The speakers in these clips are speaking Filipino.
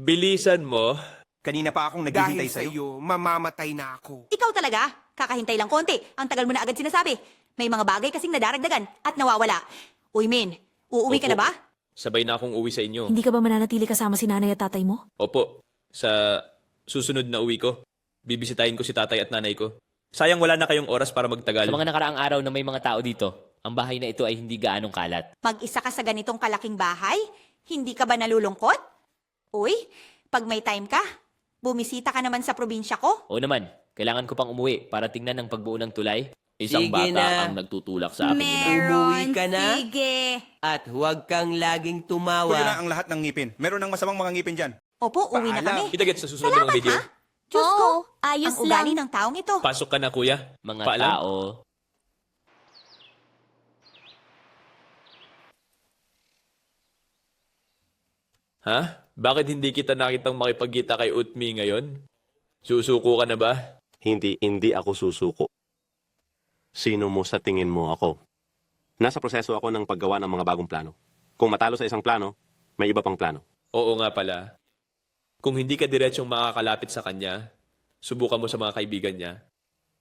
Bilisan mo. Kanina pa akong naghihintay sa'yo. Mamamatay na ako. Ikaw talaga? Kakahintay lang konti. Ang tagal mo na agad sinasabi. May mga bagay kasing nadaragdagan at nawawala. Uy, Min, uuwi ka na ba? Sabay na akong uwi sa inyo. Hindi ka ba mananatili kasama si nanay at tatay mo? Opo. Sa susunod na uwi ko, bibisitahin ko si tatay at nanay ko. Sayang wala na kayong oras para magtagal. Sa mga nakaraang araw na may mga tao dito, ang bahay na ito ay hindi gaanong kalat. Mag-isa ka sa ganitong kalaking bahay? Hindi ka ba nalulungkot? Uy, pag may time ka, bumisita ka naman sa probinsya ko. Oo naman, kailangan ko pang umuwi para tingnan ang pagbuo ng tulay. Isang Sige bata na. ang nagtutulak sa akin. Umuwi ka na? Sige. At huwag kang laging Kuya na tumawa. ang lahat ng ngipin. Meron ng masamang mga ngipin dyan. Opo, uwi na Paalam. kami. Kita-gets sa susunod ng Salamat, video. ha? Diyos ko, ayos ang ugali ng taong ito. Pasok ka na, kuya. Mga Paalam. tao. Ha? Bakit hindi kita nakitang makipagkita kay Utmi ngayon? Susuko ka na ba? Hindi ako susuko. Sino mo sa tingin mo ako? Nasa proseso ako ng paggawa ng mga bagong plano. Kung matalo sa isang plano, may iba pang plano. Oo nga pala. Kung hindi ka diretsyong makakalapit sa kanya, subukan mo sa mga kaibigan niya.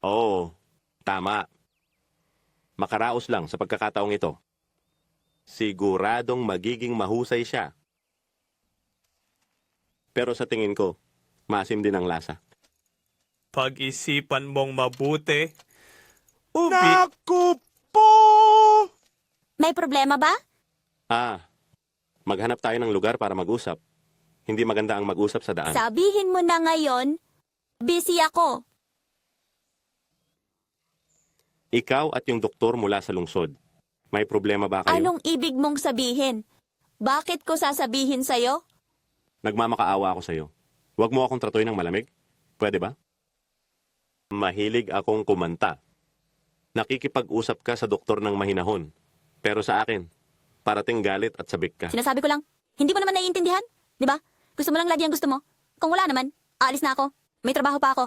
Oo, tama. Makaraos lang sa pagkakataong ito. Siguradong magiging mahusay siya. Pero sa tingin ko, maasim din ang lasa. Pag-isipan mong mabuti. Ubi, Naku po! May problema ba? Maghanap tayo ng lugar para mag-usap. Hindi maganda ang mag-usap sa daan. Sabihin mo na ngayon, busy ako. Ikaw at yung doktor mula sa lungsod. May problema ba kayo? Anong ibig mong sabihin? Bakit ko sasabihin sa'yo? Nagmamakaawa ako sa'yo. Huwag mo akong tratuin ng malamig. Pwede ba? Mahilig akong kumanta. Nakikipag-usap ka sa doktor ng mahinahon. Pero sa akin, parating galit at sabik ka. Sinasabi ko lang, hindi mo naman naiintindihan? Di ba? Gusto mo lang lagi ang gusto mo. Kung wala naman, aalis na ako. May trabaho pa ako.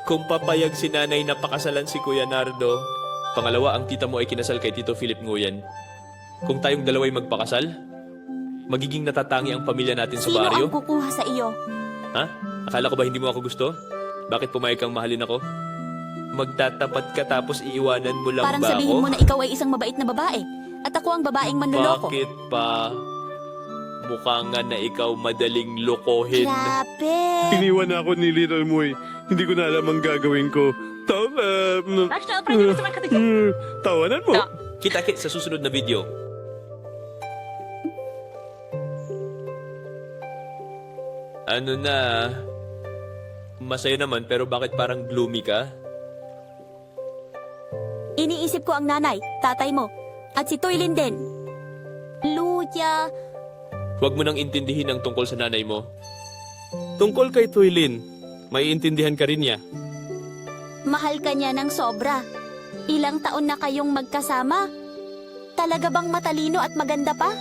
Kung papayag si nanay na pakasalan si Kuya Nardo, pangalawa ang tita mo ay kinasal kay Tito Philip Nguyen. Kung tayong dalawa'y magpakasal, magiging natatangi ang pamilya natin sa Sino baryo. ang kukuha sa iyo? Ha? Akala ko ba hindi mo ako gusto? Bakit pumayag kang mahalin ako? Magtatapat ka tapos iiwanan mo lang Parang ba sabihin ako? mo na ikaw ay isang mabait na babae. At ako ang babaeng manloloko. Bakit pa? Mukha nga na ikaw madaling lokohin. Grabe! iniwan ako ni Little Moy. Hindi ko na alam ang gagawin ko. Tawanan mo. Kita-kit sa susunod na video. Ano na? Masaya naman pero bakit parang gloomy ka? Iniisip ko ang nanay, tatay mo, at si Toylin din. Luya, Huwag mo nang intindihin ang tungkol sa nanay mo. Tungkol kay Tuylin, may intindihan ka rin niya. mahal ka niya ng sobra. Ilang taon na kayong magkasama? Talaga bang matalino at maganda pa?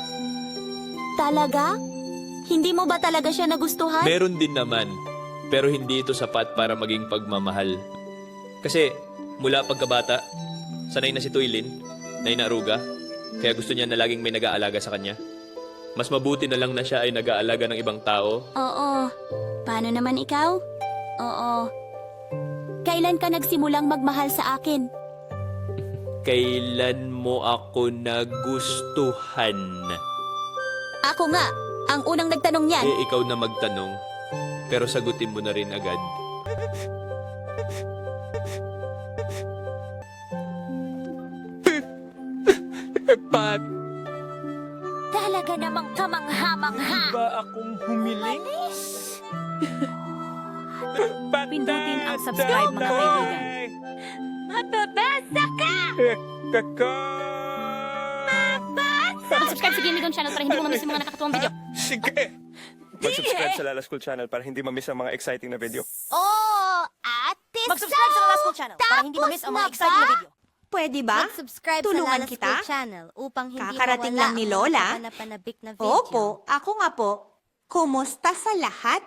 Talaga? Hindi mo ba talaga siya nagustuhan? Meron din naman, pero hindi ito sapat para maging pagmamahal. Kasi mula pagkabata, sanay na si Tuylin, na inaaruga, kaya gusto niya na laging may nag-aalaga sa kanya. Mas mabuti na lang na siya ay nag-aalaga ng ibang tao. Oo. Paano naman ikaw? Oo. Kailan ka nagsimulang magmahal sa akin? Kailan mo ako nagustuhan? Ako nga, ang unang nagtanong niyan. Eh, ikaw na magtanong, pero sagutin mo na rin agad. Pat, Talaga namang kamangha-mangha. ba akong humiling? Pindutin ang subscribe, mga kaibigan. Mababasa ka! Mag-subscribe sa Gilligan channel para hindi mo mamiss yung mga nakakatuwang video. Sige! Mag-subscribe sa Lala School channel para hindi mamiss ang mga exciting na video. Oh, ate Mag-subscribe sa Lala School channel para hindi ma-miss ang mga exciting na video. Pwede ba? Mag-subscribe Tulungan sa Lala kita? School Channel upang hindi Kakarating mawala lang ni ang Lola. mga panapanabik na video. Opo, ako nga po. Kumusta sa lahat?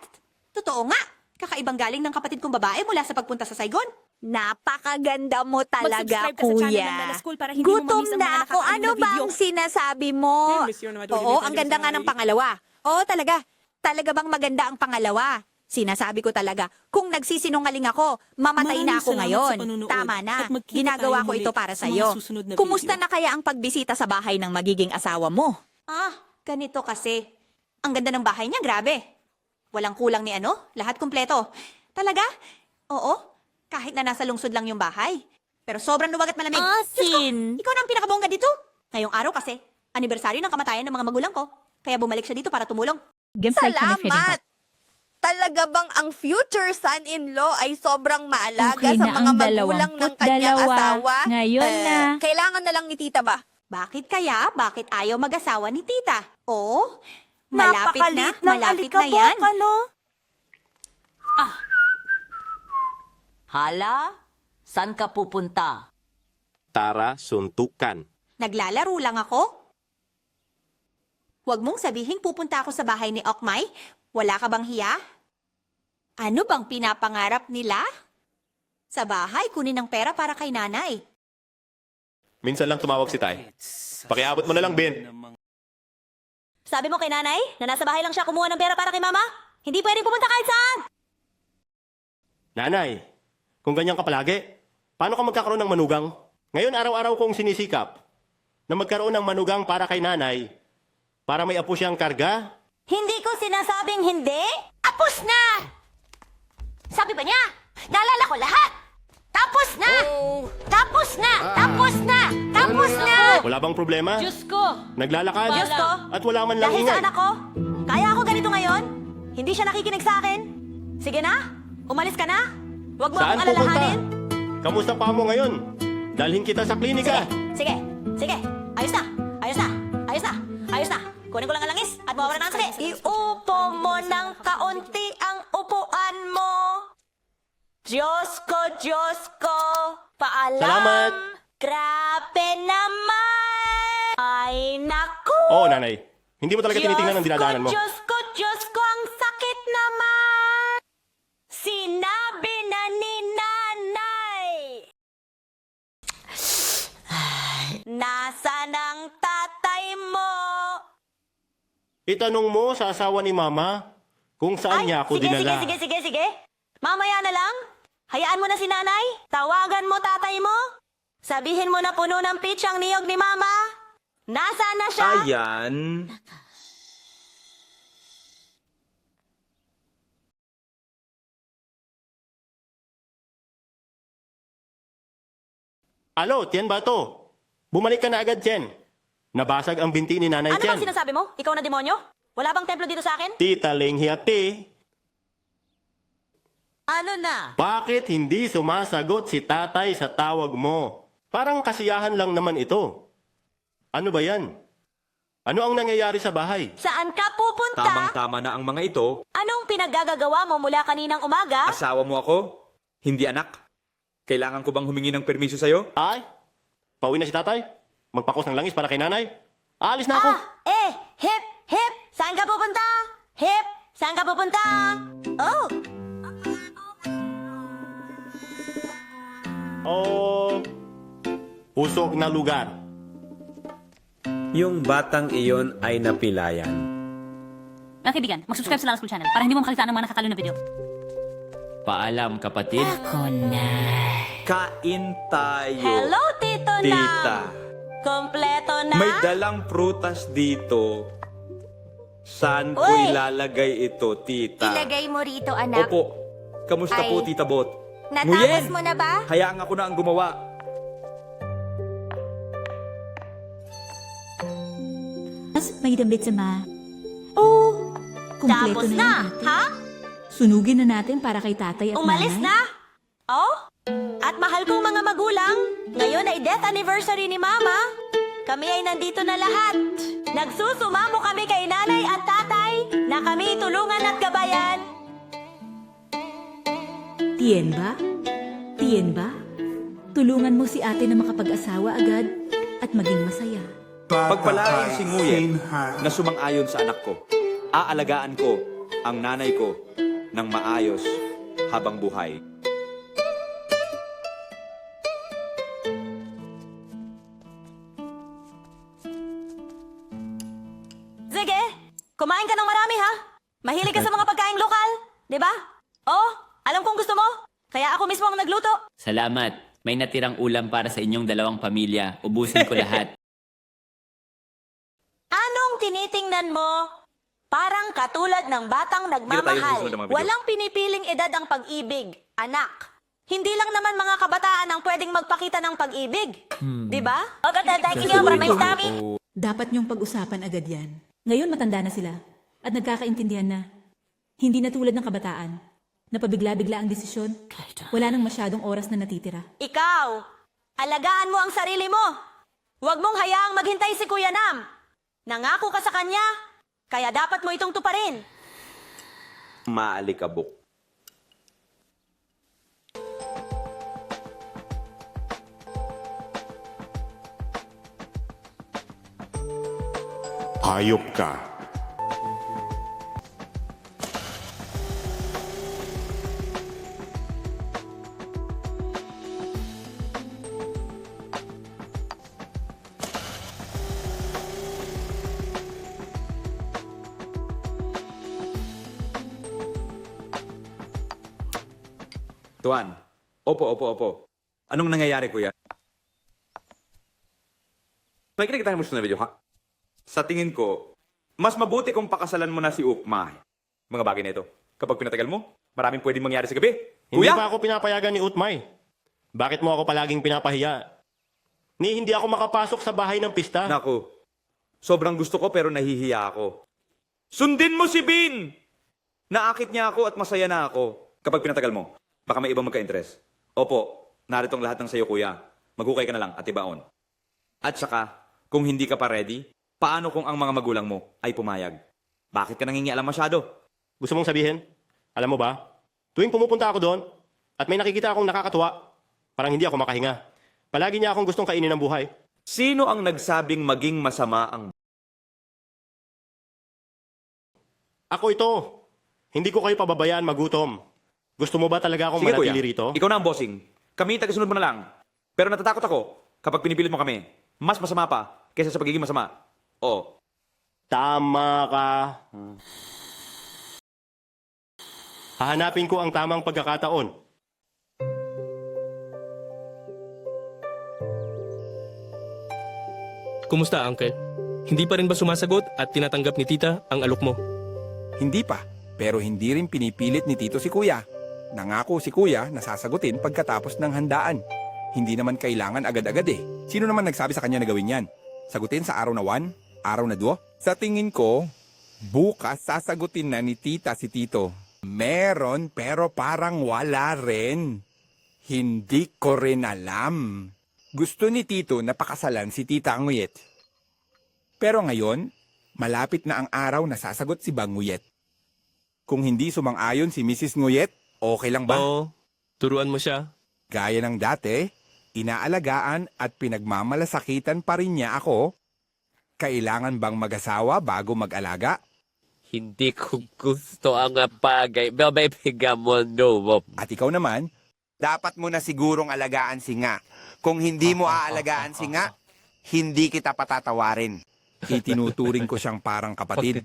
Totoo nga. Kakaibang galing ng kapatid kong babae mula sa pagpunta sa Saigon. Napakaganda mo talaga, Mag-subscribe ka sa channel ng kuya. Lala School para hindi mo Gutom mamiss ang mga na ako. nakakaalam Ano na video. bang sinasabi mo? Oo, ang ganda nga ng pangalawa. Oo, talaga. Talaga bang maganda ang pangalawa? Sinasabi ko talaga, kung nagsisinungaling ako, mamatay na Maraming ako salamat ngayon. sa panonood Tama na. at magkita Ginagawa tayo ko muli ito para sa sa mga iyo. susunod na Kumusta video. na kaya ang pagbisita sa bahay ng magiging asawa mo? Ah, ganito kasi. Ang ganda ng bahay niya, grabe. Walang kulang ni ano, lahat kumpleto. Talaga? Oo, kahit na nasa lungsod lang yung bahay. Pero sobrang luwag at malamig. Asin. Diyos ko, ikaw na ang pinakabongga dito. Ngayong araw kasi, anibersaryo ng kamatayan ng mga magulang ko. Kaya bumalik siya dito para tumulong. Salamat! Talaga bang ang future son-in-law ay sobrang maalaga Okay sa na mga ang magulang ng kanyang 22. asawa? Ngayon na. Kailangan na lang ni tita ba? Bakit kaya? Bakit ayaw mag-asawa ni tita? Oo, malapit na, Napakaliit ng malapit na alikabok, yan. ano? Hala? Saan ka pupunta? Tara, suntukan. Naglalaro lang ako. Huwag mong sabihing pupunta ako sa bahay ni Okmay. Wala ka bang hiya? Ano bang pinapangarap nila? Sa bahay, kunin ang pera para kay nanay. Minsan lang tumawag si Tay. Pakiabot mo na lang, Ben. Sabi mo kay nanay na nasa bahay lang siya kumuha ng pera para kay mama? Hindi pwedeng pumunta kahit saan! Nanay, kung ganyan ka palagi, paano ka magkakaroon ng manugang? Ngayon araw-araw kong sinisikap na magkaroon ng manugang para kay nanay para may apo siyang karga. Hindi ko sinasabing hindi. Tapos na! Sabi ba niya? Naalala ko lahat! Tapos na! Tapos na! Tapos na! Tapos na! Wala bang problema? Diyos ko! Naglalakad Diyos ko! at wala man lang Dahil ingay. sa anak ko, kaya ako ganito ngayon? Hindi siya nakikinig sa akin? Sige na, umalis ka na. Huwag mo Saan akong pupunta? alalahanin. Kamusta pa mo ngayon? Dalhin kita sa klinika. Sige, sige. Ayos na, ayos na, ayos na, ayos na. Kunin ko lang ang langis at mawawala na ang sakit. Iupo mo ng kaunti ang upuan mo. Diyos ko, paalam. Salamat. Grabe naman. Ay, naku. Oo, nanay. Hindi mo talaga tinitingnan ang dinadaanan mo. Diyos ko, ang sakit naman. Sinabi na ni nanay. Nasaan ang tatay mo? Itanong mo sa asawa ni Mama kung saan niya ako dinala. Sige. Mamaya na lang. Hayaan mo na si nanay. Tawagan mo tatay mo. Sabihin mo na puno ng pitch ang niyog ni Mama. Nasaan na siya? Ayan. Alo, Tien ba to? Bumalik ka na agad, Tien. Nabasag ang binti ni Nanay Ano Tien. bang sinasabi mo? Ikaw na demonyo? Wala bang templo dito sa akin? Tita Lenghiati, Ano na? bakit hindi sumasagot si tatay sa tawag mo? Parang kasiyahan lang naman ito. Ano ba yan? Ano ang nangyayari sa bahay? Saan ka pupunta? Tamang-tama na ang mga ito. Anong pinaggagawa mo mula kaninang umaga? Asawa mo ako, hindi anak. Kailangan ko bang humingi ng permiso sa'yo? Ay, pauwi na si tatay? Magpakos ng langis para kay nanay? Aalis na ako. Hip! Saan ka pupunta? Hip! Saan ka pupunta? Oh! Oh, usok na lugar. Yung batang iyon ay napilayan. Mga kaibigan, mag-subscribe sa Lala School Channel para hindi mo makalitaan ang mga nakakalo na video. Paalam, kapatid. Kain tayo. Hello, Tito Nam! Tita. Kompleto na? May dalang prutas dito. Saan ko Uy! ilalagay ito, tita? Ilagay mo rito, anak. Opo. Kamusta po, Ay. Tita Bot? Natapos Nguyen! mo na ba? Hayaan ako na ang gumawa. May damit sa ma. Oh, Tapos na, ha? Sunugin na natin para kay tatay Umalis na? Oh? At mahal kong mga magulang, ngayon ay death anniversary ni Mama. Kami ay nandito na lahat. Nagsusumamo kami kay nanay at tatay na kami tulungan at gabayan. Tien ba? Tulungan mo si ate na makapag-asawa agad at maging masaya. Pagpalain si Nguyen na sumang-ayon sa anak ko. Aalagaan ko ang nanay ko ng maayos habang buhay. Sige, kumain ka ng marami ha. Mahilig ka sa mga pagkaing lokal, di ba? Oh, alam kong gusto mo. Kaya ako mismo ang nagluto. Salamat. May natirang ulam para sa inyong dalawang pamilya. Ubusin ko lahat. Anong tinitingnan mo? Parang katulad ng batang nagmamahal. Walang pinipiling edad ang pag-ibig, anak. Hindi lang naman mga kabataan ang pwedeng magpakita ng pag-ibig. Di ba? Dapat niyong pag-usapan agad yan. Ngayon matanda na sila at nagkakaintindihan na. Hindi na tulad ng kabataan. Napabigla-bigla ang desisyon. Wala nang masyadong oras na natitira. Ikaw, alagaan mo ang sarili mo. Huwag mong hayaang maghintay si Kuya Nam. Nangako ka sa kanya, kaya dapat mo itong tuparin. Maalikabok. Hayop ka. Tuan. Opo. Anong nangyayari, kuya? Nakikinig tayo mo sa video, ha? Sa tingin ko, mas mabuti kung pakasalan mo na si Ukma. Mga bagay na ito. Kapag pinatagal mo, maraming pwedeng mangyari sa gabi. Hindi Kuya! pa ako pinapayagan ni Utmay. Bakit mo ako palaging pinapahiya? Hindi ako makapasok sa bahay ng pista. Naku, sobrang gusto ko pero nahihiya ako. Sundin mo si Bin! Naakit niya ako at masaya na ako. Kapag pinatagal mo, baka may ibang magka-interest. Opo, narito ang lahat ng sayo, kuya. Maghukay ka na lang at ibaon. At saka, kung hindi ka pa ready, paano kung ang mga magulang mo ay pumayag? Bakit ka nangingialam masyado? Gusto mong sabihin? Alam mo ba? Tuwing pumupunta ako doon at may nakikita akong nakakatuwa, parang hindi ako makahinga. Palagi niya akong gustong kainin ng buhay. Sino ang nagsabing maging masama ang... Ako ito. Hindi ko kayo pababayaan magutom. Gusto mo ba talaga akong Sige, kuya. manatili rito? Ikaw na ang bossing. Kami, taga-sunod mo na lang. Pero natatakot ako kapag pinipilit mo kami. Mas masama pa kaysa sa pagiging masama. Oo. Tama ka. Hahanapin ko ang tamang pagkakataon. Kumusta, Uncle? Hindi pa rin ba sumasagot at tinatanggap ni Tita ang alok mo? Hindi pa, pero hindi rin pinipilit ni Tito si Kuya. Nangako si Kuya na sasagutin pagkatapos ng handaan. Hindi naman kailangan agad-agad eh. Sino naman nagsabi sa kanya na gawin yan? Sagutin sa araw na 1? Araw na 2? Sa tingin ko, bukas sasagutin na ni Tita si Tito. Meron pero parang wala rin. Hindi ko rin alam. Gusto ni Tito na pakasalan si Tita Nguyet. Pero ngayon, malapit na ang araw na sasagot si Banguyet. Kung hindi sumang-ayon si Mrs. Nguyet, okay lang ba? Oo, turuan mo siya. Gaya ng dati, inaalagaan at pinagmamalasakitan pa rin niya ako. Kailangan bang mag-asawa bago mag-alaga? Hindi ko gusto ang bagay. Babaibigan mo, no. At ikaw naman, dapat mo na sigurong alagaan si Nga. Kung hindi mo aalagaan si Nga, hindi kita patatawarin. Itinuturing ko siyang parang kapatid.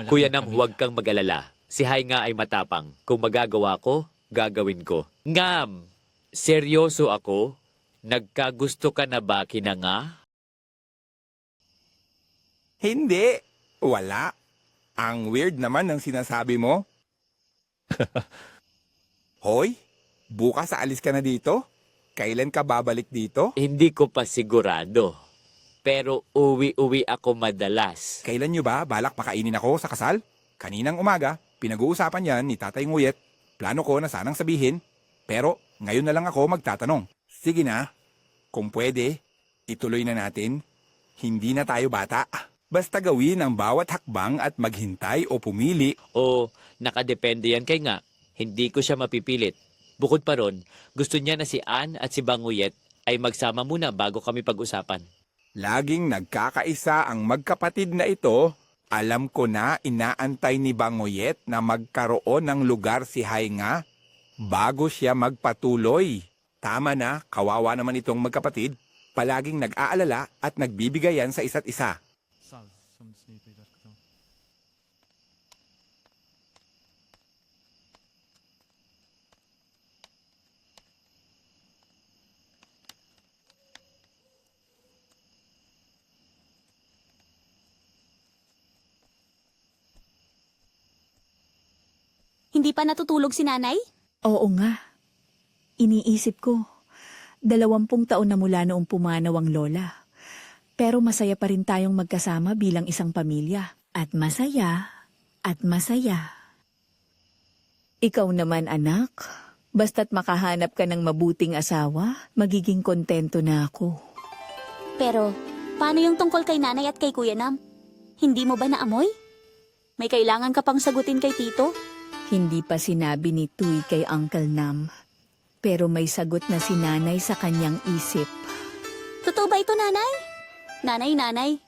Kuya Nam, huwag kang mag-alala. Si Hai nga ay matapang. Kung magagawa ko, gagawin ko. Ngam, seryoso ako? Nagkagusto ka na ba kina nga? Hindi. Wala. Ang weird naman ng sinasabi mo. Hoy, bukas aalis ka na dito? Kailan ka babalik dito? Hindi ko pa sigurado. Pero uwi-uwi ako madalas. Kailan nyo ba balak pakainin ako sa kasal? Kaninang umaga, pinag-uusapan yan ni Tatay Nguyet. Plano ko na sanang sabihin, pero ngayon na lang ako magtatanong. Sige na, kung pwede, ituloy na natin. Hindi na tayo bata. Basta gawin ang bawat hakbang at maghintay o pumili. O nakadepende yan kay nga. Hindi ko siya mapipilit. Bukod pa ron, gusto niya na si Ann at si Banguyet ay magsama muna bago kami pag-usapan. Laging nagkakaisa ang magkapatid na ito Alam ko na inaantay ni Bangoyet na magkaroon ng lugar si Hainga bago siya magpatuloy. Tama na, kawawa naman itong magkapatid. Palaging nag-aalala at nagbibigayan sa isa't isa. Hindi pa natutulog si nanay? Oo nga. Iniisip ko, 20 taon na mula noong pumanaw ang lola. Pero masaya pa rin tayong magkasama bilang isang pamilya. At masaya, at masaya. Ikaw naman anak, basta't makahanap ka ng mabuting asawa, magiging kontento na ako. Pero, paano yung tungkol kay nanay at kay Kuya Nam? Hindi mo ba naamoy? May kailangan ka pang sagutin kay Tito? Hindi pa sinabi ni Tuy kay Uncle Nam. Pero may sagot na si nanay sa kanyang isip. Totoo ba ito, nanay? Nanay,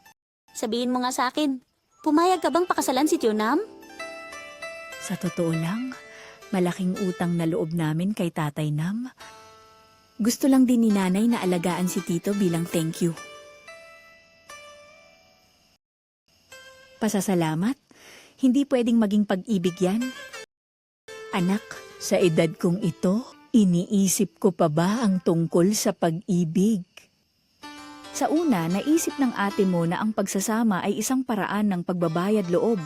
sabihin mo nga sa akin, pumayag ka bang pakasalan si Tio Nam? Sa totoo lang, malaking utang na loob namin kay Tatay Nam. Gusto lang din ni nanay na alagaan si Tito bilang thank you. Pasasalamat? Hindi pwedeng maging pag-ibig yan. Anak, sa edad kong ito, iniisip ko pa ba ang tungkol sa pag-ibig? Sa una, naisip ng ate mo na ang pagsasama ay isang paraan ng pagbabayad loob,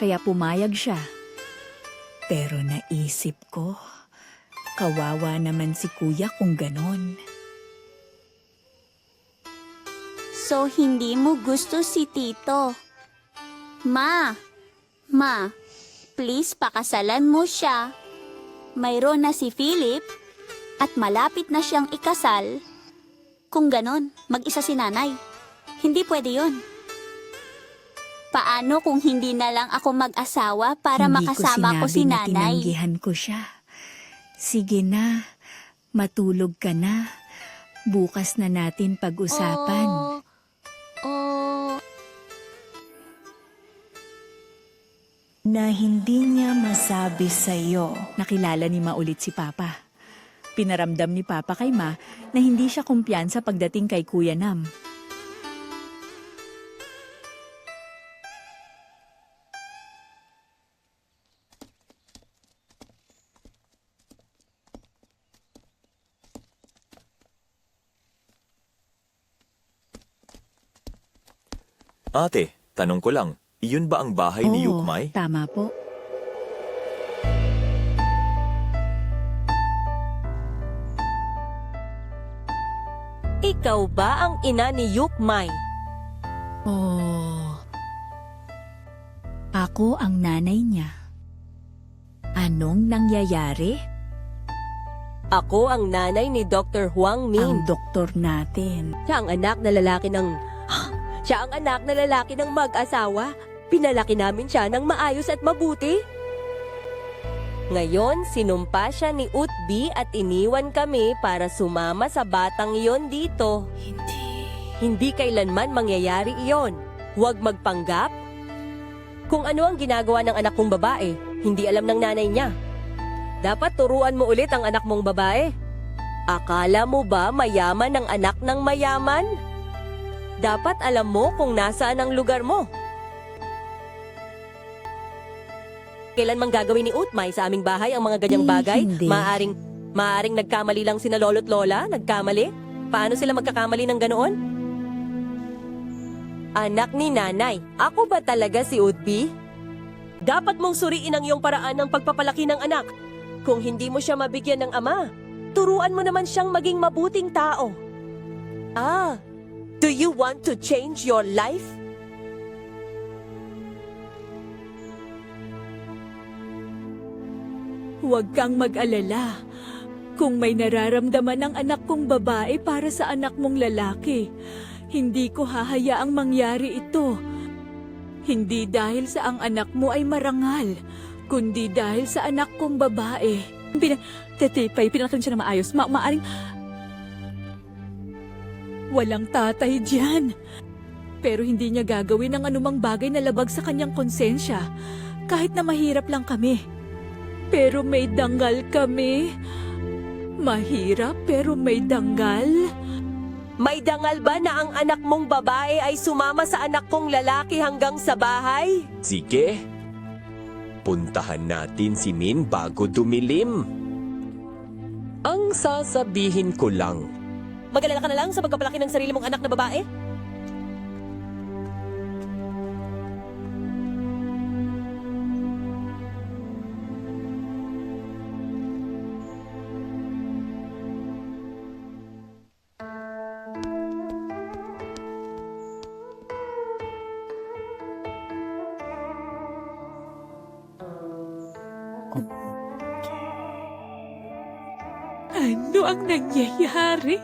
kaya pumayag siya. Pero naisip ko, kawawa naman si kuya kung ganon. So, hindi mo gusto si Tito? Ma, please pakasalan mo siya. Mayroon na si Philip at malapit na siyang ikasal. Kung ganon, mag-isa si nanay. Hindi pwede yon. Paano kung hindi na lang ako mag-asawa para makasama ko si Hindi ko sinabi na nanay? tinanggihan ko siya. Sige na, matulog ka na. Bukas na natin pag-usapan. Na hindi niya masabi sa'yo. Nakilala ni Ma ulit si Papa. Pinaramdam ni Papa kay Ma na hindi siya kumpiyansa pagdating kay Kuya Nam. Ate, tanong ko lang, iyon ba ang bahay ni Oo, Yukmay? tama po. Ikaw ba ang ina ni Yukmay? Oh. Ako ang nanay niya. Anong nangyayari? Ako ang nanay ni Dr. Huang Min. Ang doktor natin. Siya ang anak na lalaki ng... Siya ang anak na lalaki ng mag-asawa. Pinalaki namin siya ng maayos at mabuti. Ngayon, sinumpa siya ni Utbi at iniwan kami para sumama sa batang iyon dito. Hindi kailanman mangyayari iyon. Huwag magpanggap. Kung ano ang ginagawa ng anak kong babae, hindi alam ng nanay niya. Dapat turuan mo ulit ang anak mong babae. Akala mo ba mayaman ang anak ng mayaman? Dapat alam mo kung nasaan ang lugar mo. Kailan mang gagawin ni Utmay sa aming bahay ang mga ganyang bagay? Hindi. Maaring nagkamali lang sina lolo't lola? Nagkamali? Paano sila magkakamali ng ganoon? Anak ni nanay, ako ba talaga si Utbi? Dapat mong suriin ang iyong paraan ng pagpapalaki ng anak. Kung hindi mo siya mabigyan ng ama, turuan mo naman siyang maging mabuting tao. Do you want to change your life? Huwag kang mag-alala. Kung may nararamdaman ang anak kong babae para sa anak mong lalaki, hindi ko hahayaang mangyari ito. Hindi dahil sa ang anak mo ay marangal, kundi dahil sa anak kong babae. Pinakatan siya na maayos. Maaring... Walang tatay diyan. Pero hindi niya gagawin ang anumang bagay na labag sa kanyang konsensya, kahit na mahirap lang kami. Pero may danggal kami. Mahirap pero may danggal. May dangal ba na ang anak mong babae ay sumama sa anak kong lalaki hanggang sa bahay? Sige. Puntahan natin si Min bago dumilim. Ang sasabihin ko lang, Mag-alala ka na lang sa pagpapalaki ng sarili mong anak na babae? Ano ang nangyayari?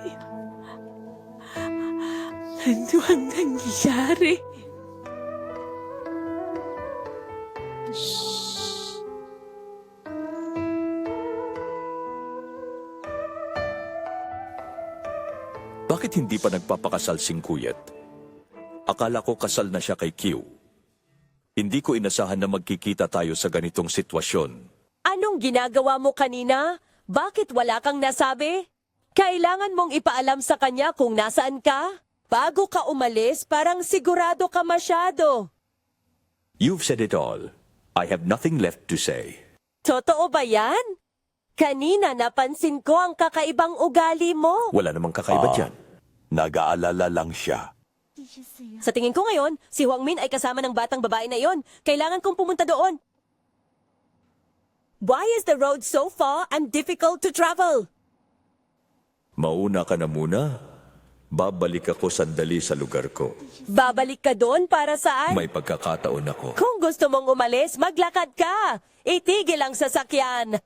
Ano ang nangyayari? Bakit hindi pa nagpapakasal si Kuyat? Akala ko kasal na siya kay Q. Hindi ko inasahan na magkikita tayo sa ganitong sitwasyon. Anong ginagawa mo kanina? Bakit wala kang nasabi? Kailangan mong ipaalam sa kanya kung nasaan ka. Bago ka umalis, parang sigurado ka masyado. You've said it all. I have nothing left to say. Totoo ba yan? Kanina napansin ko ang kakaibang ugali mo. Wala namang kakaiba dyan. Nag-aalala lang siya. Sa tingin ko ngayon, si Huang Min ay kasama ng batang babae na iyon. Kailangan kong pumunta doon. Why is the road so far and difficult to travel? Mauna ka na muna. Babalik ako sandali sa lugar ko. Babalik ka doon para saan? May pagkakataon ako. Kung gusto mong umalis, maglakad ka. Itigil ang sasakyan.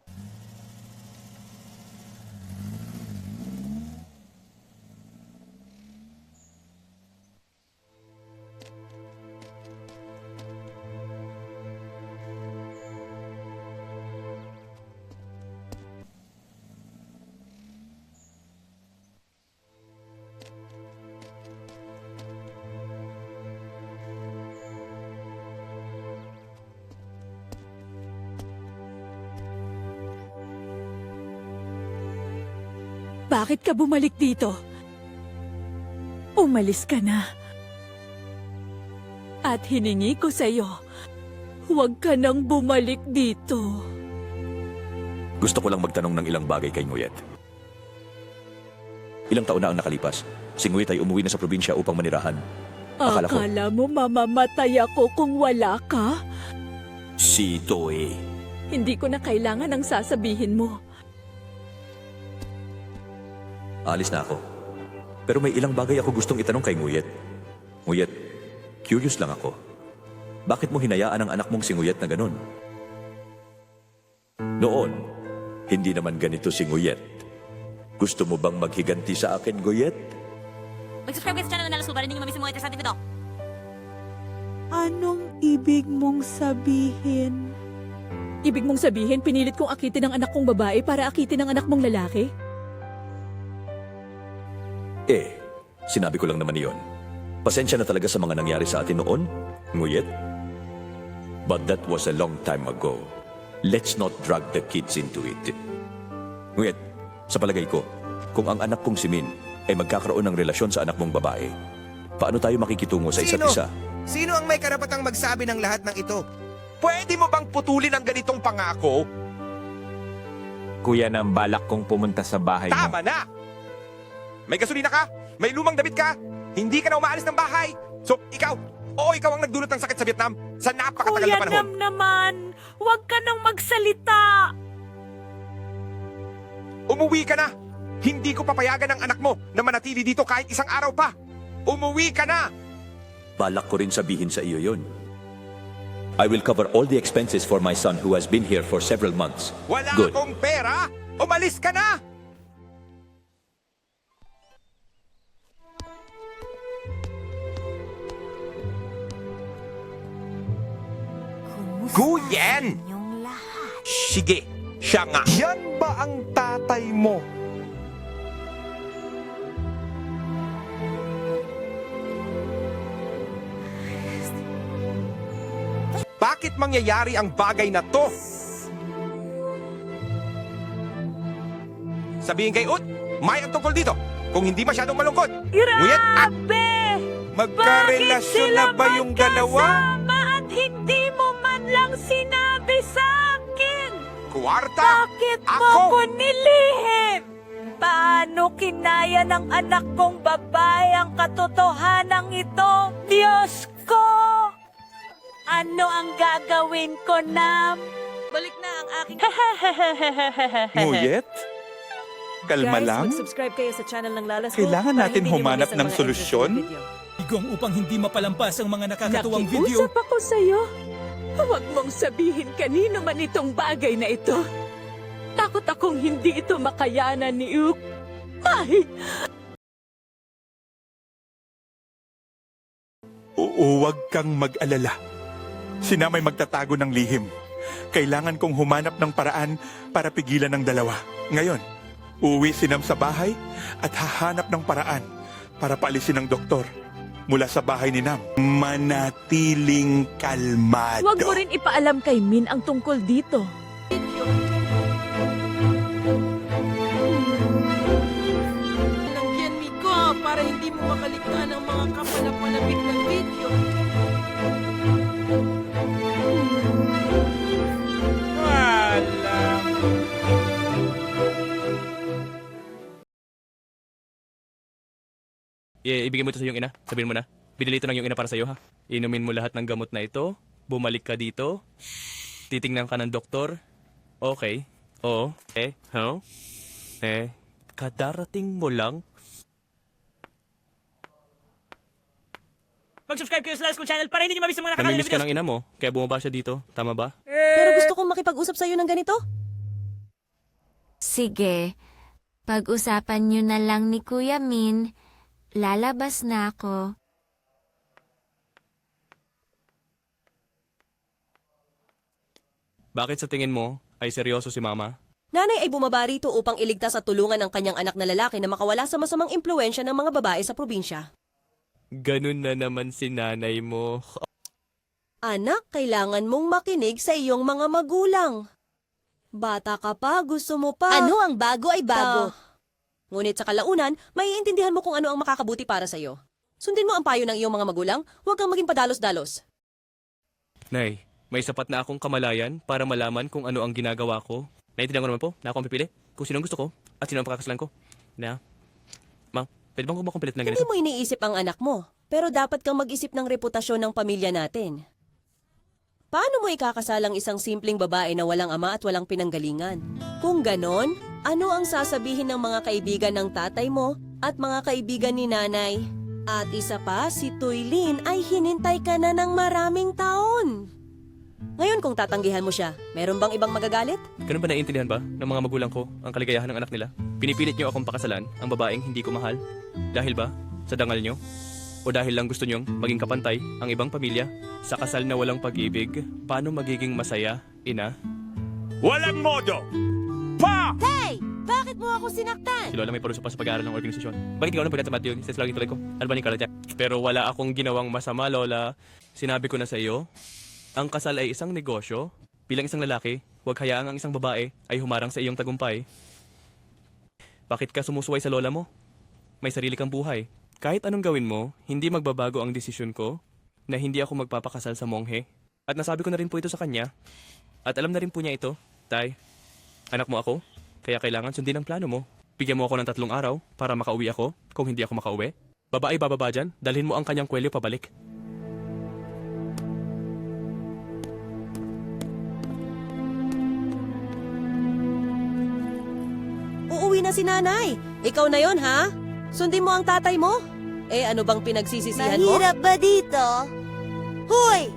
Bakit ka bumalik dito? Umalis ka na. At hiningi ko sa'yo, huwag ka nang bumalik dito. Gusto ko lang magtanong ng ilang bagay kay Nguyet. Ilang taon na ang nakalipas. Si Nguyet ay umuwi na sa probinsya upang manirahan. Akala mo mamamatay ako kung wala ka? Si Toy. Hindi ko na kailangan ang sasabihin mo. Alis na ako. Pero may ilang bagay ako gustong itanong kay Nguyet. Nguyet, curious lang ako. Bakit mo hinayaan ang anak mong si Nguyet na ganun? Noon, hindi naman ganito si Nguyet. Gusto mo bang maghiganti sa akin, Nguyet? Mag-subscribe kayo sa channel na Lalas School para hindi nyo mamiss yung mga interesante video. Anong ibig mong sabihin? Ibig mong sabihin, pinilit kong akitin ang anak kong babae para akitin ang anak mong lalaki? Sinabi ko lang naman iyon. Pasensya na talaga sa mga nangyari sa atin noon, Nguyet. But that was a long time ago. Let's not drag the kids into it. Nguyet, sa palagay ko, kung ang anak kong si Min ay magkakaroon ng relasyon sa anak mong babae, paano tayo makikitungo sa isa't isa? Sino ang may karapatang magsabi ng lahat ng ito? Pwede mo bang putulin ang ganitong pangako? Kuya, nang balak kong pumunta sa bahay mo. Tama na! May gasolina ka? May lumang damit ka? Hindi ka na umaalis ng bahay? So, ikaw ang nagdulot ng sakit sa Vietnam sa napakatagal na panahon. Naman, huwag ka nang magsalita. Umuwi ka na! Hindi ko papayagan ang anak mo na manatili dito kahit isang araw pa. Umuwi ka na! Balak ko rin sabihin sa iyo yun. I will cover all the expenses for my son who has been here for several months. Wala Good. akong pera! Umalis ka na! Guyen! Sige, siya nga. Yan ba ang tatay mo? Bakit mangyayari ang bagay na to? Sabihin kay Ut, may ang tungkol dito. Kung hindi masyadong malungkot. Grabe! Magkarelasyon na ba yung dalawa? At hindi mo man lang sinabi sa akin! Kwarta? Bakit mo Ako? ko nilihim? Paano kinaya ng anak kong babae ang katotohanan ito? Diyos ko! Ano ang gagawin ko, Nam? Balik na ang aking... Nguyet? Kalma lang. Mag-subscribe kayo sa channel ng Lalas Kailangan natin humanap ng solusyon. Igong upang hindi mapalampas ang mga nakakatuwang video. Nakiusap ako sa'yo. Huwag mong sabihin kanino man itong bagay na ito. Takot akong hindi ito makayanan ni Uk. Ay! Huwag kang mag-alala. Sina may magtatago ng lihim. Kailangan kong humanap ng paraan para pigilan ng dalawa. Ngayon, uuwi si Nam sa bahay at hahanap ng paraan para paalisin ng doktor mula sa bahay ni Nam. Manatiling kalmado. Huwag mo rin ipaalam kay Min ang tungkol dito. Langyan mi ko para hindi mo makaligtaan ang mga kapanapanabik ng video. Ibigay mo ito sa iyong ina. Sabihin mo na. Binili ito ng iyong ina para sa iyo, ha? Inumin mo lahat ng gamot na ito. Bumalik ka dito. Titingnan ka ng doktor. Okay. Oo. Huh? Kadarating mo lang. Mag-subscribe kayo sa Lalas Channel para hindi nyo mamiss ang mga Namimiss ka ng ina mo, kaya bumaba siya dito. Tama ba? Pero gusto kong makipag-usap sa'yo ng ganito. Sige, pag-usapan nyo na lang ni Kuya Min. Lalabas na ako. Bakit sa tingin mo ay seryoso si Mama? Nanay ay bumaba rito upang iligtas at tulungan ang kanyang anak na lalaki na makawala sa masamang impluensya ng mga babae sa probinsya. Ganun na naman si nanay mo. Anak, kailangan mong makinig sa iyong mga magulang. Bata ka pa, gusto mo pa. Ano ang bago ay bago? Ngunit sa kalaunan, maiintindihan mo kung ano ang makakabuti para sa iyo. Sundin mo ang payo ng iyong mga magulang, huwag kang maging padalos-dalos. Nay, may sapat na akong kamalayan para malaman kung ano ang ginagawa ko. Naintindihan ko naman po na ako ang pipili kung sino ang gusto ko at sino ang pakakasalan ko. Na, Ma, pwede bang kumakumplit ng ganito? Hindi mo iniisip ang anak mo, pero dapat kang mag-isip ng reputasyon ng pamilya natin. Paano mo ikakasalang isang simpleng babae na walang ama at walang pinanggalingan? Kung ganon, ano ang sasabihin ng mga kaibigan ng tatay mo at mga kaibigan ni nanay? At isa pa, si Tuylin ay hinintay ka na ng maraming taon. Ngayon kung tatanggihan mo siya, meron bang ibang magagalit? Ganun ba naiintindihan ba ng mga magulang ko ang kaligayahan ng anak nila? Pinipilit niyo akong pakasalan ang babaeng hindi ko mahal? Dahil ba sa dangal niyo? O dahil lang gusto niyong maging kapantay ang ibang pamilya? Sa kasal na walang pag-ibig, paano magiging masaya, ina? Walang modo! Pa! Hey! Bakit mo ako sinaktan? Si Lola may parusa pa sa pag-aaral ng organisasyon. Bakit ikaw nang pagkatamat yun? Since laging tuloy ko. Ano ba ni Carla? Pero wala akong ginawang masama, Lola. Sinabi ko na sa iyo, ang kasal ay isang negosyo. Bilang isang lalaki, huwag hayaang ang isang babae ay humarang sa iyong tagumpay. Bakit ka sumusuway sa lola mo? May sarili kang buhay. Kahit anong gawin mo, hindi magbabago ang desisyon ko na hindi ako magpapakasal sa monghe. At nasabi ko na rin po ito sa kanya. At alam na rin po niya ito. Tay, anak mo ako, kaya kailangan sundin ang plano mo. Bigyan mo ako ng 3 araw para makauwi ako kung hindi ako makauwi. Babae bababa dyan, dalhin mo ang kanyang kwelyo pabalik. Uuwi na si nanay. Ikaw na yon, ha? Sundin mo ang tatay mo. Ano bang pinagsisisihan mo? Mahirap ba dito? Hoy!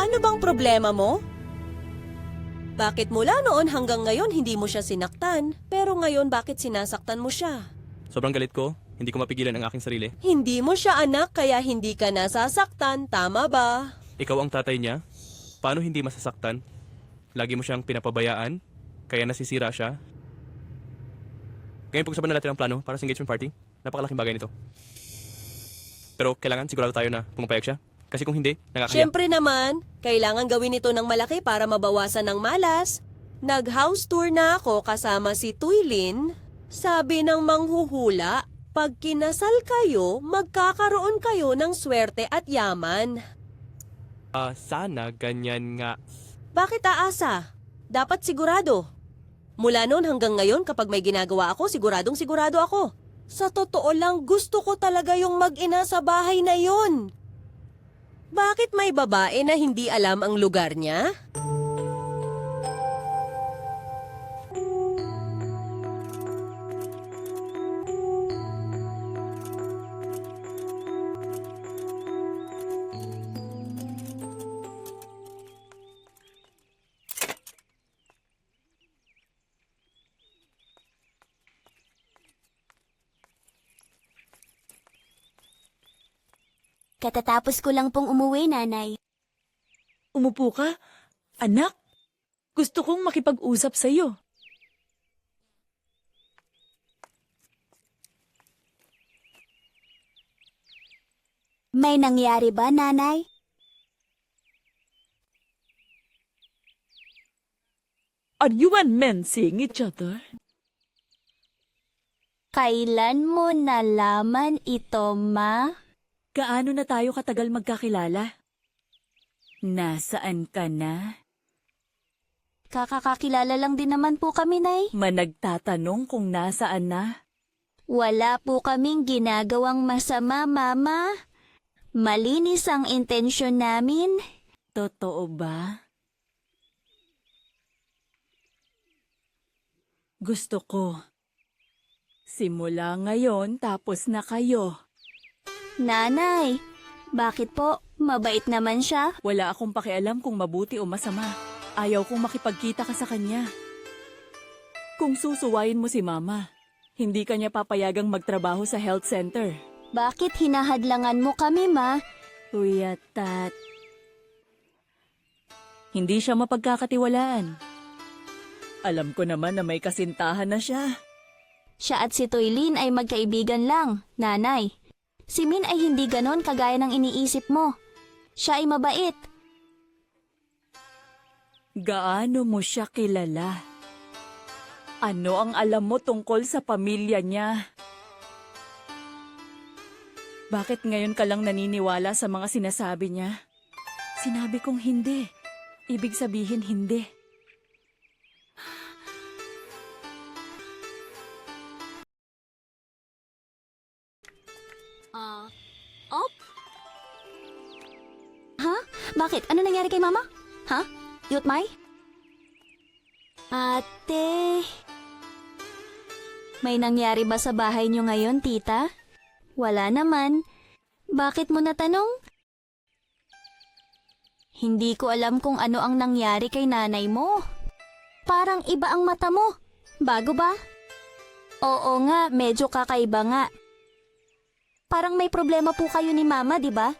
Ano bang problema mo? Bakit mula noon hanggang ngayon hindi mo siya sinaktan, pero ngayon bakit sinasaktan mo siya? Sobrang galit ko. Hindi ko mapigilan ang aking sarili. Hindi mo siya anak kaya hindi ka nasasaktan, tama ba? Ikaw ang tatay niya. Paano hindi masasaktan? Lagi mo siyang pinapabayaan, kaya nasisira siya. Ngayon pag-usapan na natin ang plano para sa engagement party. Napakalaking bagay nito. Pero kailangan sigurado tayo na pumapayag siya. Kasi kung hindi, nakakahiya. Siyempre naman, kailangan gawin ito ng malaki para mabawasan ng malas. Nag-house tour na ako kasama si Tuylin. Sabi ng manghuhula, pag kinasal kayo, magkakaroon kayo ng swerte at yaman. Sana ganyan nga. Bakit aasa? Dapat sigurado. Mula noon hanggang ngayon, kapag may ginagawa ako, siguradong sigurado ako. Sa totoo lang, gusto ko talaga yung mag-ina sa bahay na yon. Bakit may babae na hindi alam ang lugar niya? Katatapos ko lang pong umuwi, Nanay. Umupo ka? Anak, gusto kong makipag-usap sa'yo. May nangyari ba, Nanay? Are you and men seeing each other? Kailan mo nalaman ito, Ma? Gaano na tayo katagal magkakilala? Nasaan ka na? Kakakakilala lang din naman po kami, Nay. Managtatanong kung nasaan na? Wala po kaming ginagawang masama, Mama. Malinis ang intensyon namin. Totoo ba? Gusto ko. Simula ngayon tapos na kayo. Nanay, bakit po? Mabait naman siya. Wala akong pakialam kung mabuti o masama. Ayaw kong makipagkita ka sa kanya. Kung susuwayin mo si Mama, hindi kanya papayagang magtrabaho sa health center. Bakit hinahadlangan mo kami, Ma? Uyatat. Hindi siya mapagkakatiwalaan. Alam ko naman na may kasintahan na siya. Siya at si Tuylin ay magkaibigan lang, Nanay. Si Min ay hindi ganon kagaya ng iniisip mo. Siya ay mabait. Gaano mo siya kilala? Ano ang alam mo tungkol sa pamilya niya? Bakit ngayon ka lang naniniwala sa mga sinasabi niya? Sinabi kong hindi. Ibig sabihin hindi. Op? Ha? Bakit? Ano nangyari kay Mama? Ha? Yutmay? Ate... May nangyari ba sa bahay niyo ngayon, tita? Wala naman. Bakit mo natanong? Hindi ko alam kung ano ang nangyari kay nanay mo. Parang iba ang mata mo. Bago ba? Oo nga, medyo kakaiba nga. Parang may problema po kayo ni Mama, di ba?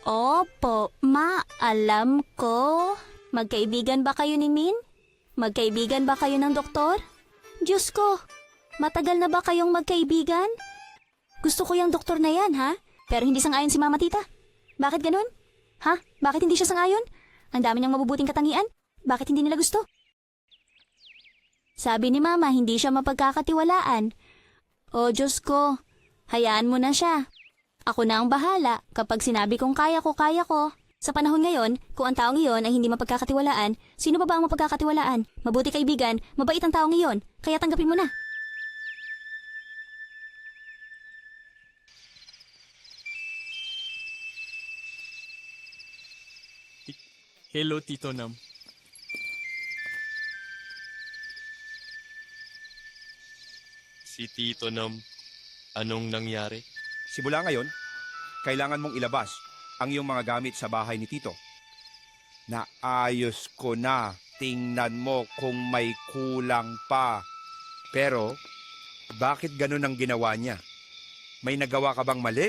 Opo, Ma, alam ko. Magkaibigan ba kayo ni Min? Magkaibigan ba kayo ng doktor? Diyos ko, matagal na ba kayong magkaibigan? Gusto ko yung doktor na yan, ha? Pero hindi sang-ayon si Mama, tita. Bakit ganun? Ha? Bakit hindi siya sang-ayon? Ang dami niyang mabubuting katangian. Bakit hindi nila gusto? Sabi ni Mama, hindi siya mapagkakatiwalaan. O Diyos ko, hayaan mo na siya. Ako na ang bahala. Kapag sinabi kong kaya ko, kaya ko. Sa panahon ngayon, kung ang taong iyon ay hindi mapagkakatiwalaan, sino ba ang mapagkakatiwalaan? Mabuti kaibigan, mabait ang taong iyon, kaya tanggapin mo na. Hello, Tito Nam. Si Tito Nam, anong nangyari? Simula ngayon, kailangan mong ilabas ang iyong mga gamit sa bahay ni Tito. Naayos ko na. Tingnan mo kung may kulang pa. Pero, bakit ganun ang ginawa niya? May nagawa ka bang mali?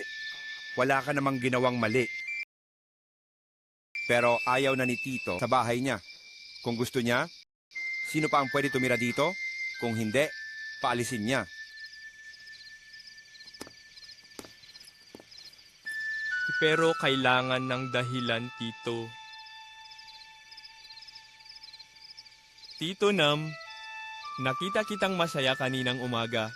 Wala ka namang ginawang mali. Pero ayaw na ni Tito sa bahay niya. Kung gusto niya, sino pa ang pwede tumira dito? Kung hindi, paalisin niya. Pero kailangan ng dahilan, Tito. Tito Nam, nakita kitang masaya kaninang umaga.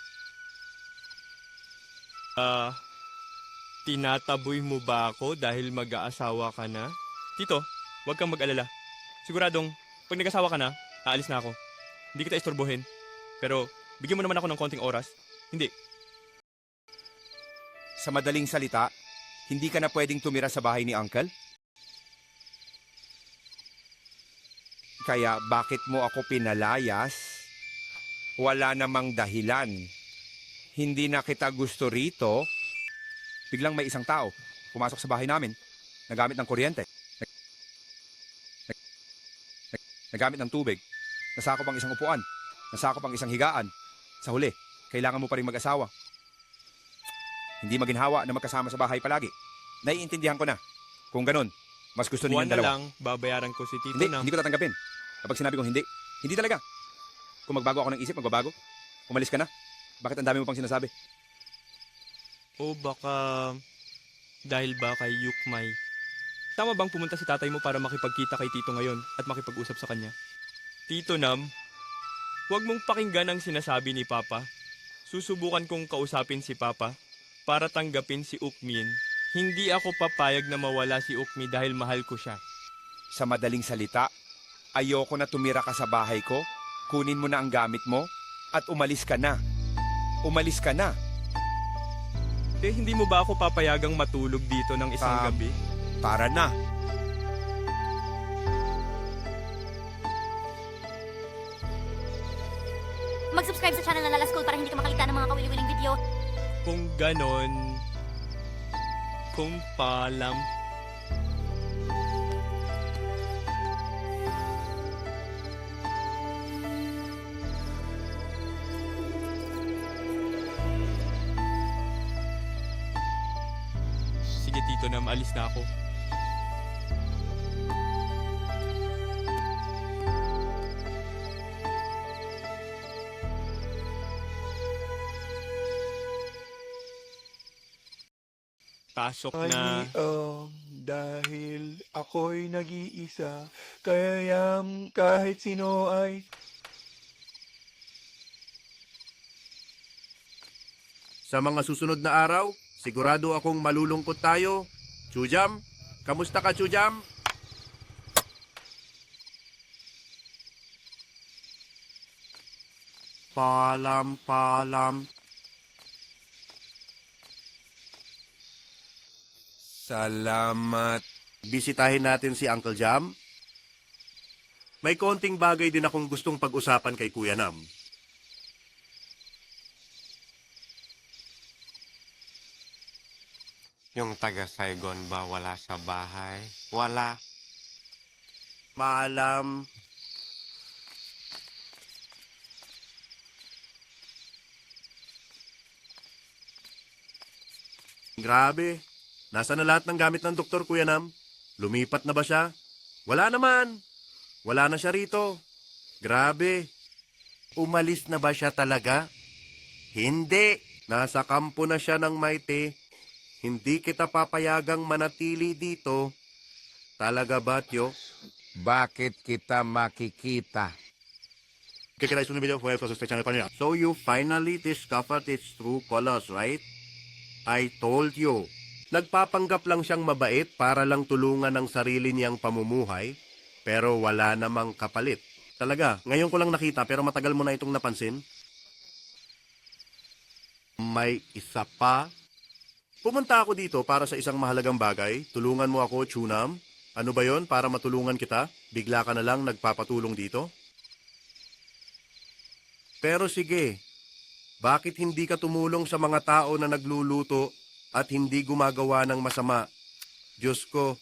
Tinataboy mo ba ako dahil mag-aasawa ka na? Tito, huwag kang mag-alala. Siguradong, pag nag-asawa ka na, aalis na ako. Hindi kita istorbohin. Pero, bigyan mo naman ako ng konting oras. Hindi. Sa madaling salita, hindi ka na pwedeng tumira sa bahay ni Uncle? Kaya bakit mo ako pinalayas? Wala namang dahilan. Hindi na kita gusto rito. Biglang may isang tao pumasok sa bahay namin, nagamit ng kuryente, nagamit ng tubig, nasakop ang isang upuan, nasakop ang isang higaan. Sa huli, kailangan mo pa rin mag-asawa. Hindi maginhawa na magkasama sa bahay palagi. Naiintindihan ko na. Kung ganun, mas gusto ninyong Buwan na dalawa. lang, babayaran ko si Tito Nam. Hindi ko tatanggapin. Kapag sinabi kong hindi, hindi talaga. Kung magbago ako ng isip, magbabago. Umalis ka na. Bakit ang dami mo pang sinasabi? O baka dahil ba kay Yukmay? Tama bang pumunta si tatay mo para makipagkita kay Tito ngayon at makipag-usap sa kanya? Tito Nam, huwag mong pakinggan ang sinasabi ni Papa. Susubukan kong kausapin si Papa para tanggapin si Ukmin. Hindi ako papayag na mawala si Ukmi dahil mahal ko siya. Sa madaling salita, ayoko na tumira ka sa bahay ko, kunin mo na ang gamit mo, at umalis ka na. Umalis ka na. Eh, hindi mo ba ako papayagang matulog dito ng isang gabi? Para na. Mag-subscribe sa channel ng Lala School para hindi ka makalita ng mga kawili-wiling video. Kung ganon, kung paalam. Sige Tito Nam, alis na ako. Pasok na. Dahil ako'y nag-iisa, kaya kahit sino ay... Sa mga susunod na araw, sigurado akong malulungkot tayo. Chujam, kamusta ka Chujam? Paalam. Salamat. Bisitahin natin si Uncle Jam. May konting bagay din akong gustong pag-usapan kay Kuya Nam. Yung taga Saigon ba wala sa bahay? Wala. Maalam. Grabe. Nasa na lahat ng gamit ng doktor, Kuya Nam? Lumipat na ba siya? Wala naman. Wala na siya rito. Grabe. Umalis na ba siya talaga? Hindi. Nasa kampo na siya ng Maite. Hindi kita papayagang manatili dito. Talaga ba, Tio? Bakit kita makikita? So you finally discovered its true colors, right? I told you. Nagpapanggap lang siyang mabait para lang tulungan ang sarili niyang pamumuhay, pero wala namang kapalit. Talaga, ngayon ko lang nakita pero matagal mo na itong napansin. May isa pa. Pumunta ako dito para sa isang mahalagang bagay. Tulungan mo ako, Chunam. Ano ba yon para matulungan kita? Bigla ka na lang nagpapatulong dito? Pero sige, bakit hindi ka tumulong sa mga tao na nagluluto at hindi gumagawa ng masama? Diyos ko,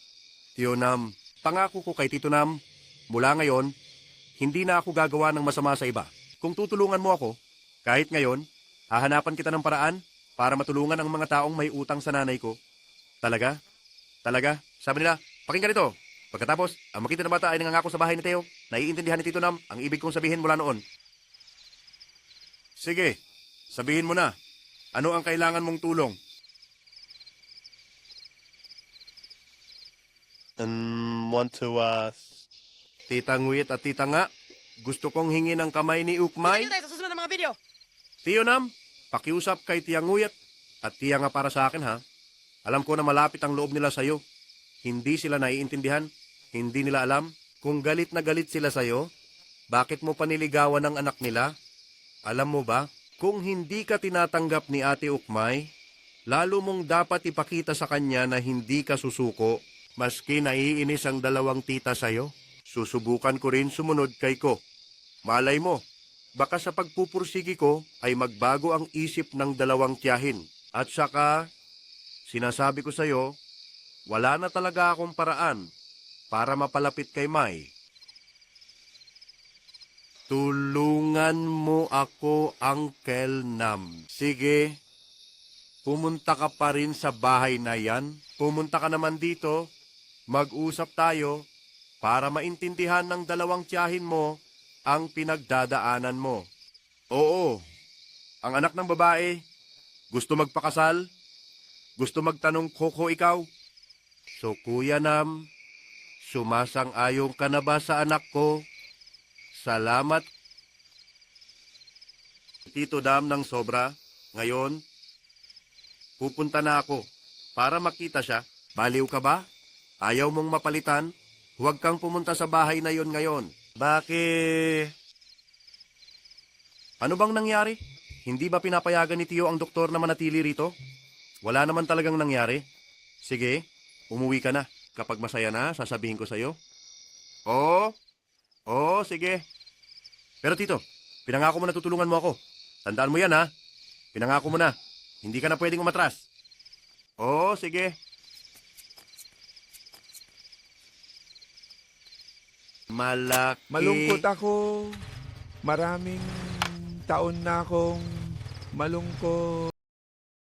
Tio Nam, Pangako ko kay Tito Nam, mula ngayon, hindi na ako gagawa ng masama sa iba. Kung tutulungan mo ako, kahit ngayon, hahanapan kita ng paraan para matulungan ang mga taong may utang sa nanay ko. Talaga? Talaga? Sabi nila, pakinggan ito. Pagkatapos, ang makita ng bata ay nangangako sa bahay ni Teo. Naiintindihan ni Tito Nam ang ibig kong sabihin mula noon. Sige, sabihin mo na. Ano ang kailangan mong tulong? Tita Nguyet at Tita Nga, gusto kong hingi ng kamay ni Ukmay. Tayo sa susunod ng mga video. Tiyo Nam, pakiusap kay Tia Nguyet at Tia Nga para sa akin ha. Alam ko na malapit ang loob nila sa'yo. Hindi sila naiintindihan, hindi nila alam. Kung galit na galit sila sa'yo, bakit mo paniligawan ang anak nila? Alam mo ba, kung hindi ka tinatanggap ni Ate Ukmay, lalo mong dapat ipakita sa kanya na hindi ka susuko. Maski naiinis ang dalawang tita sa'yo, susubukan ko rin sumunod kay ko. Malay mo, baka sa pagpupursigi ko ay magbago ang isip ng dalawang tiyahin. At saka, sinasabi ko sa'yo, wala na talaga akong paraan para mapalapit kay May. Tulungan mo ako, Uncle Nam. Sige, pumunta ka pa rin sa bahay na yan. Pumunta ka naman dito. Mag-usap tayo para maintindihan ng dalawang tiyahin mo ang pinagdadaanan mo. Oo, ang anak ng babae, gusto magpakasal, gusto magtanong Koko ikaw. So Kuya Nam, sumasang-ayon ka na ba sa anak ko? Salamat. Tito Dam ng sobra, ngayon, pupunta na ako para makita siya. Baliw ka ba? Ayaw mong mapalitan? Huwag kang pumunta sa bahay na yon ngayon. Bakit? Ano bang nangyari? Hindi ba pinapayagan ni Tio ang doktor na manatili rito? Wala naman talagang nangyari. Sige, umuwi ka na. Kapag masaya na, sasabihin ko sa'yo. Oo, sige. Pero Tito, pinangako mo na tutulungan mo ako. Tandaan mo yan ha. Pinangako mo na. Hindi ka na pwedeng umatras. Oo, sige. Malungkot ako. Maraming taon na akong malungkot.